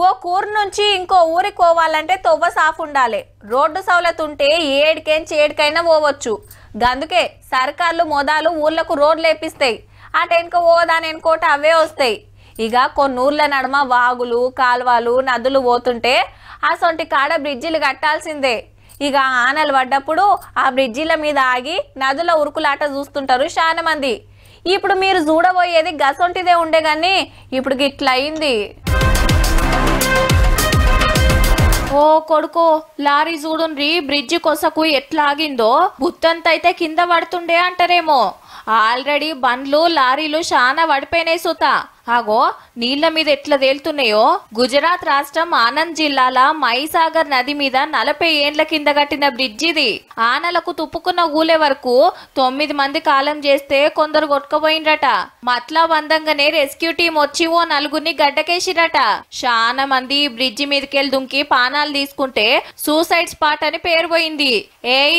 ఓ ఊరు నుంచి ఇంకో ఊరికి పోవాలంటే తొవ్వ సాఫ్ ఉండాలి. రోడ్డు సౌలత్ ఉంటే ఏడికైనా పోవచ్చు. గందుకే సర్కార్లు మొదలు ఊర్లకు రోడ్లు వేపిస్తాయి. అటెనుక ఓదానెనుకోట అవే వస్తాయి. ఇక కొన్ని ఊర్ల నడుమ వాగులు కాలువలు నదులు పోతుంటే అసొంటి కాడ బ్రిడ్జిలు కట్టాల్సిందే. ఇక ఆనలు పడ్డప్పుడు ఆ బ్రిడ్జిల మీద ఆగి నదుల ఉరుకులాట చూస్తుంటారు చాలా మంది. ఇప్పుడు మీరు చూడబోయేది గసొంటిదే ఉండే గాని ఇప్పుడు గిట్ల అయింది. ఓ కొడుకో లారీ చూడుండ్రి బ్రిడ్జి కొసకు ఎట్లా ఆగిందో. బుత్తంతైతే కింద పడుతుండే అంటారేమో. ఆల్రెడీ బండ్లు లారీలు చాలా పడిపోయినాయి సుత. ఆగో నీళ్ల మీద ఎట్లా తేలుతున్నాయో. గుజరాత్ రాష్ట్రం ఆనంద్ జిల్లాల మైసాగర్ నది మీద 40 ఏండ్ల కింద కట్టిన బ్రిడ్జ్ ఇది. ఆనలకు తుప్పుకున్న ఊలే వరకు 9 మంది కాలం చేస్తే కొందరు కొట్టుకుపోయిండ్రట. మట్లా వందంగానే రెస్క్యూ టీం వచ్చి ఓ 4గురిని గడ్డకేసిరట. చాలా మంది బ్రిడ్జి మీదకెళ్ళి దుంకి పానాలు తీసుకుంటే సూసైడ్ స్పాట్ అని పేరు పోయింది.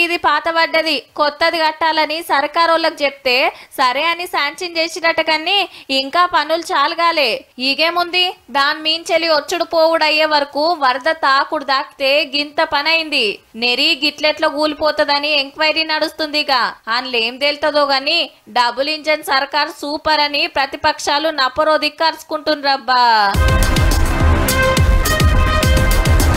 ఇది పాత పడ్డది కొత్తది కట్టాలని సర్కారోళ్ళకి చెప్తే సరే అని శాంక్షన్ చేసిరట. కానీ ఇంకా పనులు చాలుగాలే. ఈగేముంది దాని మీంచెలి వచ్చుడు పోవుడు అయ్యే వరకు వరద తాకుడు దాకితే గింత పనైంది. నెరి గిట్లెట్లో కూలిపోతుందని ఎంక్వైరీ నడుస్తుందిగా. అందులో ఏం తేలుతుందో గాని డబుల్ ఇంజన్ సర్కార్ సూపర్ అని ప్రతిపక్షాలు నపరో దిక్కర్చుకుంటుండ్రబ్బా.